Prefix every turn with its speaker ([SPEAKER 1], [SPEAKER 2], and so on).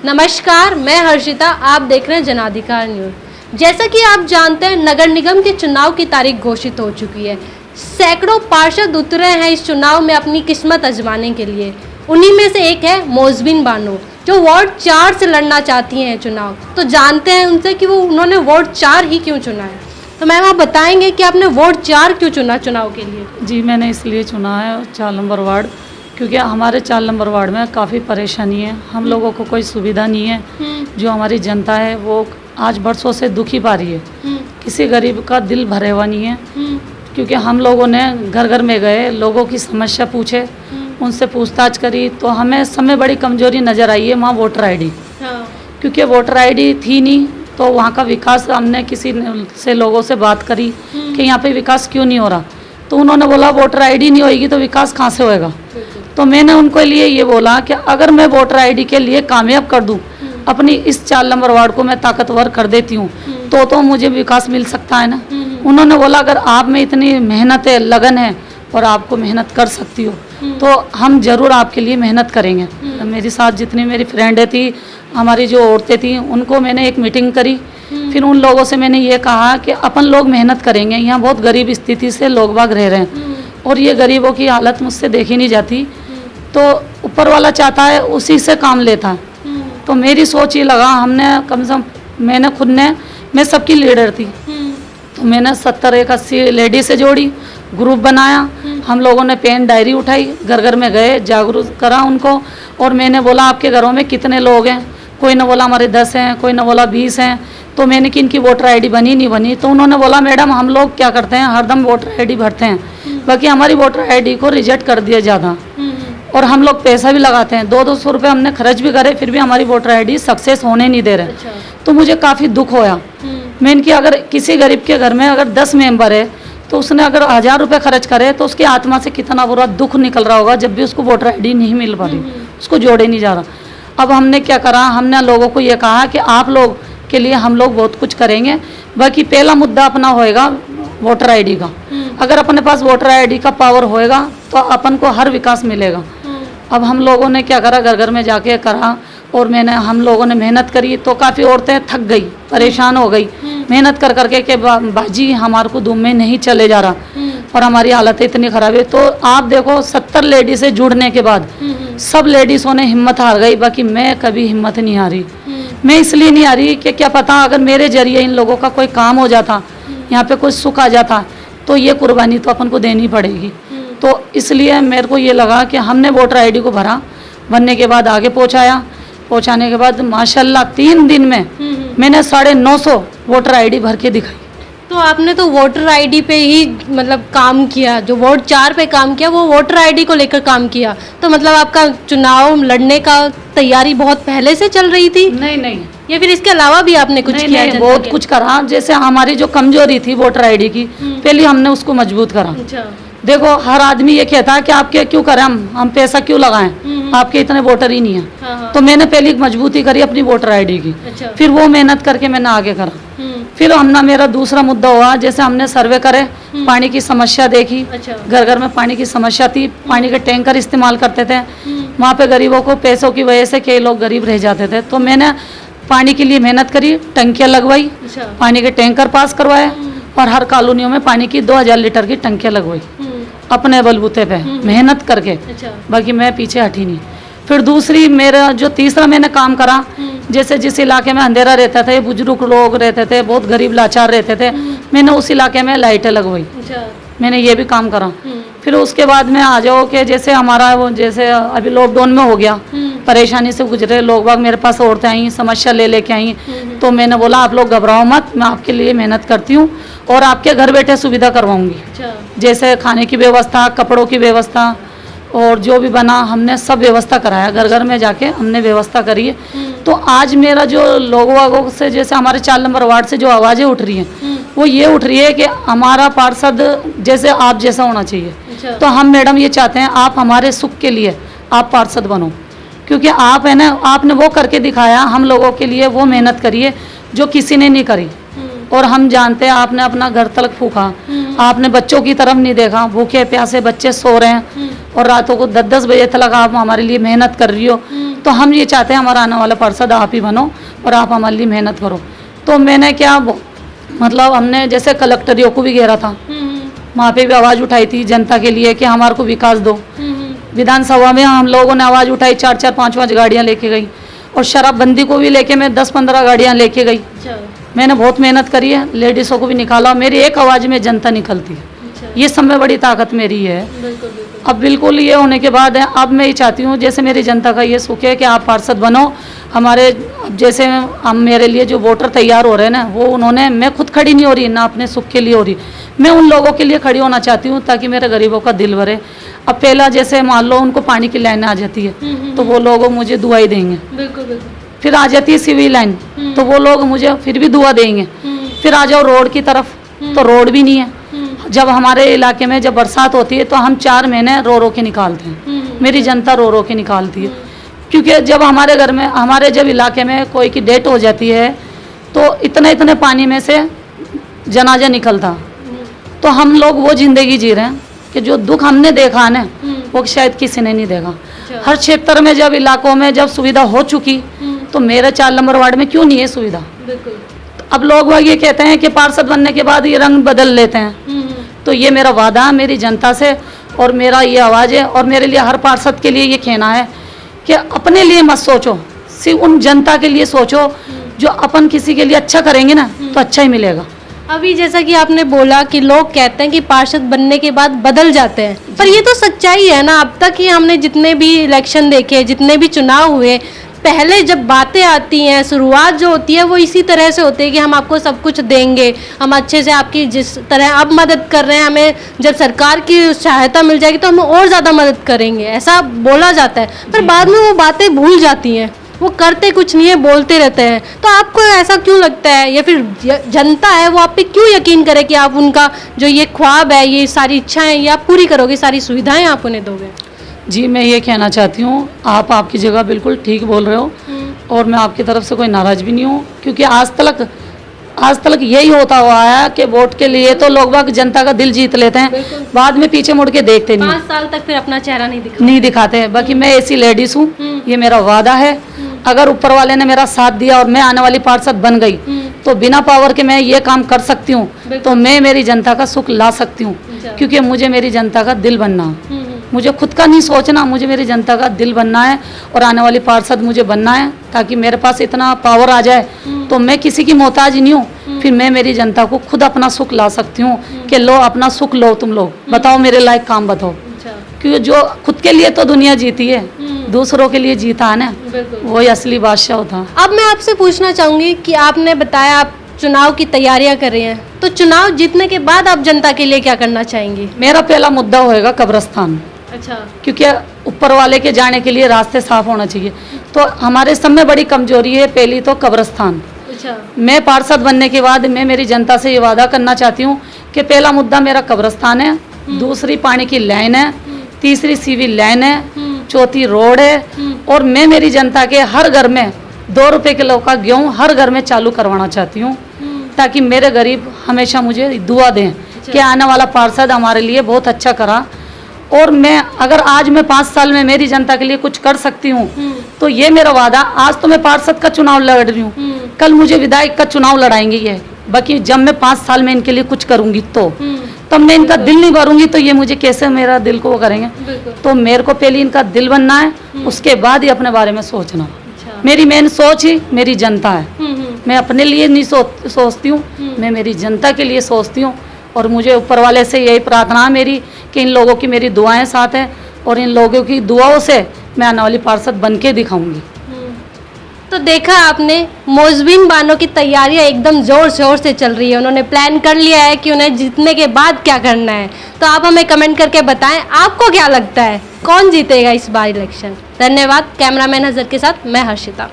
[SPEAKER 1] नमस्कार, मैं हर्षिता। आप देख रहे हैं जनाधिकार न्यूज़। जैसा कि आप जानते हैं, नगर निगम के चुनाव की तारीख घोषित हो चुकी है। सैकड़ों पार्षद उतरे हैं इस चुनाव में अपनी किस्मत आजमाने के लिए। उन्हीं में से एक है मोजबिन बानो, जो वार्ड 4 से लड़ना चाहती हैं चुनाव। तो जानते हैं उनसे कि उन्होंने वार्ड 4 ही क्यों चुना है। तो मैम, आप बताएंगे कि आपने वार्ड 4 क्यों चुना चुनाव के लिए?
[SPEAKER 2] जी, मैंने इसलिए चुना है 4 नंबर वार्ड, क्योंकि हमारे 4 नंबर वार्ड में काफ़ी परेशानी है। हम लोगों को कोई सुविधा नहीं है। जो हमारी जनता है वो आज बरसों से दुखी पा रही है। किसी गरीब का दिल भरे हुआ नहीं है। क्योंकि हम लोगों ने घर घर में गए, लोगों की समस्या पूछे, उनसे पूछताछ करी, तो हमें समय बड़ी कमजोरी नज़र आई है वहाँ वोटर आईडी। क्योंकि वोटर आईडी थी नहीं, तो वहाँ का विकास हमने किसी से लोगों से बात करी कि यहाँ पे विकास क्यों नहीं हो रहा। तो उन्होंने बोला वोटर आईडी नहीं होएगी तो विकास कहाँ से होएगा। तो मैंने उनको लिए ये बोला कि अगर मैं वोटर आईडी के लिए कामयाब कर दूं, अपनी इस 4 नंबर वार्ड को मैं ताकतवर कर देती हूँ, तो मुझे विकास मिल सकता है ना। उन्होंने बोला अगर आप में इतनी मेहनत है, लगन है और आपको मेहनत कर सकती हो, तो हम ज़रूर आपके लिए मेहनत करेंगे। मेरे साथ जितनी मेरी फ्रेंडें थी, हमारी जो औरतें थी, उनको मैंने एक मीटिंग करी। फिर उन लोगों से मैंने ये कहा कि अपन लोग मेहनत करेंगे। यहाँ बहुत गरीब स्थिति से लोग बाग रह रहे हैं और ये गरीबों की हालत मुझसे देखी नहीं जाती। तो ऊपर वाला चाहता है उसी से काम लेता है। तो मेरी सोच ये लगा, हमने कम से कम मैंने खुद ने, मैं सबकी लीडर थी, तो मैंने 70-80 लेडीज से जोड़ी, ग्रुप बनाया। हम लोगों ने पेन डायरी उठाई, घर घर में गए, जागरूक करा उनको। और मैंने बोला आपके घरों में कितने लोग हैं। कोई ने बोला हमारे 10 हैं, कोई ने बोला 20 हैं। तो मैंने कि इनकी वोटर आईडी बनी नहीं बनी। तो उन्होंने बोला मैडम हम लोग क्या करते हैं, हरदम वोटर आईडी भरते हैं, बाकी हमारी वोटर आईडी को रिजेक्ट कर दिया ज़्यादा। और हम लोग पैसा भी लगाते हैं, 200-200 रुपये हमने खर्च भी करे, फिर भी हमारी वोटर आईडी सक्सेस होने नहीं दे रहे। तो मुझे काफ़ी दुख होया। मैंने कि अगर किसी गरीब के घर में अगर 10 मेंबर है, तो उसने अगर 1000 रुपये खर्च करे तो उसकी आत्मा से कितना बुरा दुख निकल रहा होगा जब भी उसको वोटर आईडी नहीं मिल पा रही, उसको जोड़े नहीं जा रहा। अब हमने क्या करा, हमने लोगों को ये कहा कि आप लोग के लिए हम लोग बहुत कुछ करेंगे, बाकी पहला मुद्दा अपना होएगा वोटर आईडी का। अगर अपने पास वोटर आईडी का पावर होएगा तो अपन को हर विकास मिलेगा। अब हम लोगों ने क्या करा, घर घर में जाके करा और हम लोगों ने मेहनत करी। तो काफ़ी औरतें थक गई, परेशान हो गई मेहनत कर करके कि बाजी हमारे को धूम में नहीं चले जा रहा और हमारी हालत इतनी ख़राब है। तो आप देखो 70 लेडीज से जुड़ने के बाद सब लेडीज़ों ने हिम्मत हार गई, बाकी मैं कभी हिम्मत नहीं हारी। मैं इसलिए नहीं हारी कि क्या पता अगर मेरे जरिए इन लोगों का कोई काम हो जाता, यहाँ पे कोई सुख आ जाता, तो ये कुर्बानी तो अपन को देनी पड़ेगी। तो इसलिए मेरे को ये लगा कि हमने वोटर आईडी को भरने के बाद आगे पहुँचाने के बाद माशाल्लाह 3 दिन में मैंने 950 वोटर आईडी भर के दिखाई।
[SPEAKER 1] तो आपने तो वोटर आईडी पे ही मतलब काम किया, जो वार्ड 4 पे काम किया वो वोटर आईडी को लेकर काम किया। तो मतलब आपका चुनाव लड़ने का तैयारी बहुत पहले से चल रही थी?
[SPEAKER 2] नहीं,
[SPEAKER 1] या फिर इसके अलावा भी आपने कुछ किया?
[SPEAKER 2] नहीं, बहुत कुछ करा। जैसे हमारी जो कमजोरी थी वोटर आईडी की, पहले हमने उसको मजबूत करा। देखो हर आदमी ये कहता है कि आपके क्यों करें, हम पैसा क्यों लगाएं, आपके इतने वोटर ही नहीं है। हाँ। तो मैंने पहले मजबूती करी अपनी वोटर आईडी की। फिर वो मेहनत करके मैंने आगे करा। फिर मेरा दूसरा मुद्दा हुआ, जैसे हमने सर्वे करे, पानी की समस्या देखी। घर घर में पानी की समस्या थी, पानी के टैंकर इस्तेमाल करते थे। वहाँ पे गरीबों को पैसों की वजह से कई लोग गरीब रह जाते थे। तो मैंने पानी के लिए मेहनत करी, टंकियाँ लगवाई, पानी के टैंकर पास करवाए और हर कॉलोनियों में पानी की 2000 लीटर की टंकियाँ लगवाई अपने बलबूते पे मेहनत करके। बाकी मैं पीछे हटी नहीं। फिर दूसरी मेरा जो तीसरा मैंने काम करा, जैसे जिस इलाके में अंधेरा रहता था, बुजुर्ग लोग रहते थे, बहुत गरीब लाचार रहते थे, मैंने उस इलाके में लाइटें लगवाई। मैंने ये भी काम करा। फिर उसके बाद में आ जाओ कि जैसे हमारा वो जैसे अभी लॉकडाउन में हो गया, परेशानी से गुजरे लोग बाग मेरे पास औरतें आई, समस्या लेके आई। तो मैंने बोला आप लोग घबराओ मत, मैं आपके लिए मेहनत करती हूँ और आपके घर बैठे सुविधा करवाऊंगी। जैसे खाने की व्यवस्था, कपड़ों की व्यवस्था और जो भी बना हमने सब व्यवस्था कराया। घर घर में जाके हमने व्यवस्था करी है। तो आज मेरा जो लोगों से, जैसे हमारे 4 नंबर वार्ड से जो आवाज़ें उठ रही हैं, वो ये उठ रही है कि हमारा पार्षद जैसे आप जैसा होना चाहिए। तो हम मैडम ये चाहते हैं आप हमारे सुख के लिए आप पार्षद बनो, क्योंकि आप है ना, आपने वो करके दिखाया हम लोगों के लिए, वो मेहनत करिए जो किसी ने नहीं करी। और हम जानते हैं आपने अपना घर तलक फूका, आपने बच्चों की तरफ नहीं देखा, भूखे प्यासे बच्चे सो रहे हैं और रातों को 10-10 बजे तक आप हमारे लिए मेहनत कर रही हो। तो हम ये चाहते हैं हमारा आने वाला पार्षद आप ही बनो और आप हमारे लिए मेहनत करो। तो मैंने क्या मतलब हमने जैसे कलेक्टरियों को भी घेरा था, वहाँ पे भी आवाज़ उठाई थी जनता के लिए कि हमारे को विकास दो। विधानसभा में हम लोगों ने आवाज़ उठाई, 4-4, 5-5 गाड़ियाँ लेके गई और शराबबंदी को भी लेके मैं 10-15 गाड़ियाँ लेके गई। मैंने बहुत मेहनत करी है, लेडीज़ों को भी निकाला, मेरी एक आवाज़ में जनता निकलती है। ये सब में बड़ी ताकत मेरी है। अब बिल्कुल ये होने के बाद है, अब मैं ये चाहती हूँ जैसे मेरी जनता का ये सुख है कि आप पार्षद बनो हमारे। जैसे हम मेरे लिए जो वोटर तैयार हो रहे हैं ना, वो उन्होंने, मैं खुद खड़ी नहीं हो रही ना अपने सुख के लिए हो रही, मैं उन लोगों के लिए खड़ी होना चाहती हूँ ताकि मेरे गरीबों का दिल भरे। अब पहला जैसे मान लो उनको पानी की लाइन आ जाती है तो वो लोग मुझे दुआई देंगे, फिर आ जाती है सिविल लाइन तो वो लोग मुझे फिर भी दुआ देंगे, फिर आ जाओ रोड की तरफ तो रोड भी नहीं है। जब हमारे इलाके में जब बरसात होती है तो हम 4 महीने रो रो के निकालते हैं, मेरी जनता रो रो के निकालती है। क्योंकि जब हमारे घर में, हमारे जब इलाके में कोई की डेथ हो जाती है तो इतने पानी में से जनाजा निकलता, तो हम लोग वो जिंदगी जी रहे हैं कि जो दुख हमने देखा है ना वो शायद किसी ने नहीं देखा। हर क्षेत्र में जब इलाकों में जब सुविधा हो चुकी तो मेरे 4 नंबर वार्ड में क्यों नहीं है सुविधा। अब लोग ये कहते हैं कि पार्षद बनने के बाद ये रंग बदल लेते हैं, तो ये मेरा वादा है मेरी जनता से और मेरा ये आवाज़ है और मेरे लिए हर पार्षद के लिए ये कहना है कि अपने लिए मत सोचो, सिर्फ उन जनता के लिए सोचो। जो अपन किसी के लिए अच्छा करेंगे ना तो अच्छा ही मिलेगा।
[SPEAKER 1] अभी जैसा कि आपने बोला कि लोग कहते हैं कि पार्षद बनने के बाद बदल जाते हैं, पर ये तो सच्चाई है ना। अब तक ही हमने जितने भी इलेक्शन देखे, जितने भी चुनाव हुए, पहले जब बातें आती हैं, शुरुआत जो होती है वो इसी तरह से होती है कि हम आपको सब कुछ देंगे, हम अच्छे से आपकी जिस तरह अब मदद कर रहे हैं, हमें जब सरकार की सहायता मिल जाएगी तो हम और ज़्यादा मदद करेंगे, ऐसा बोला जाता है। पर बाद में वो बातें भूल जाती हैं, वो करते कुछ नहीं है, बोलते रहते हैं। तो आपको ऐसा क्यों लगता है, या फिर जनता है वो आप पे क्यों यकीन करे कि आप उनका जो ये ख्वाब है, ये सारी इच्छाएं ये आप पूरी करोगे, सारी सुविधाएं आप उन्हें दोगे?
[SPEAKER 2] जी मैं ये कहना चाहती हूँ, आप आपकी जगह बिल्कुल ठीक बोल रहे हो और मैं आपकी तरफ से कोई नाराज़ भी नहीं हूँ। क्योंकि आज तक यही होता हुआ है कि वोट के लिए तो लोग बाग जनता का दिल जीत लेते हैं, बाद में पीछे मुड़ के देखते नहीं,
[SPEAKER 1] 5 साल तक फिर अपना चेहरा
[SPEAKER 2] नहीं दिखाते। बाकी मैं ऐसी लेडीज़ हूँ, ये मेरा वादा है। अगर ऊपर वाले ने मेरा साथ दिया और मैं आने वाली पार्षद बन गई तो बिना पावर के मैं ये काम कर सकती हूँ, तो मैं मेरी जनता का सुख ला सकती हूँ। क्योंकि मुझे मेरी जनता का दिल बनना, मुझे खुद का नहीं सोचना, मुझे मेरी जनता का दिल बनना है और आने वाली पार्षद मुझे बनना है ताकि मेरे पास इतना पावर आ जाए तो मैं किसी की मोहताज नहीं हूँ। फिर मैं मेरी जनता को खुद अपना सुख ला सकती हूँ कि लो अपना सुख लो, तुम लोग बताओ मेरे लायक काम बताओ। क्योंकि जो खुद के लिए तो दुनिया जीती है, दूसरों के लिए जीता है ना, वही असली बादशाह होता है।
[SPEAKER 1] अब मैं आपसे पूछना चाहूँगी कि आपने बताया आप चुनाव की तैयारियां कर रही हैं, तो चुनाव जीतने के बाद आप जनता के लिए क्या करना चाहेंगी?
[SPEAKER 2] मेरा पहला मुद्दा होएगा कब्रिस्तान।
[SPEAKER 1] अच्छा।
[SPEAKER 2] क्योंकि ऊपर वाले के जाने के लिए रास्ते साफ होना चाहिए, तो हमारे सब में बड़ी कमजोरी है पहली तो कब्रिस्तान।
[SPEAKER 1] अच्छा।
[SPEAKER 2] मैं पार्षद बनने के बाद मैं मेरी जनता से ये वादा करना चाहती हूँ कि पहला मुद्दा मेरा कब्रिस्तान है, दूसरी पानी की लाइन है, तीसरी सिविल लाइन है, चौथी रोड है और मैं मेरी जनता के हर घर में 2 रुपए किलो का गेहूँ हर घर में चालू करवाना चाहती हूँ ताकि मेरे गरीब हमेशा मुझे दुआ दें कि आने वाला पार्षद हमारे लिए बहुत अच्छा करा। और मैं अगर आज मैं 5 साल में मेरी जनता के लिए कुछ कर सकती हूँ तो ये मेरा वादा। आज तो मैं पार्षद का चुनाव लड़ रही हूँ, कल मुझे विधायक का चुनाव लड़ाएंगे ये, बाकी जब मैं 5 साल में इनके लिए कुछ करूँगी तो तब मैं इनका दिल नहीं भरूंगी तो ये मुझे कैसे मेरा दिल को वो करेंगे। तो मेरे को पहले इनका दिल बनना है, उसके बाद ही अपने बारे में सोचना। मेरी मेन सोच ही मेरी जनता है, मैं अपने लिए नहीं सोचती हूँ, मैं मेरी जनता के लिए सोचती हूँ। और मुझे ऊपर वाले से यही प्रार्थना है मेरी कि इन लोगों की मेरी दुआएं साथ हैं और इन लोगों की दुआओं से मैं आने वाली पार्षद बन के दिखाऊंगी।
[SPEAKER 1] तो देखा आपने, मोजबिन बानो की तैयारियां एकदम जोर शोर से चल रही है। उन्होंने प्लान कर लिया है कि उन्हें जीतने के बाद क्या करना है। तो आप हमें कमेंट करके बताएं आपको क्या लगता है कौन जीतेगा इस बार इलेक्शन। धन्यवाद। कैमरामैन हजर के साथ मैं हर्षिता।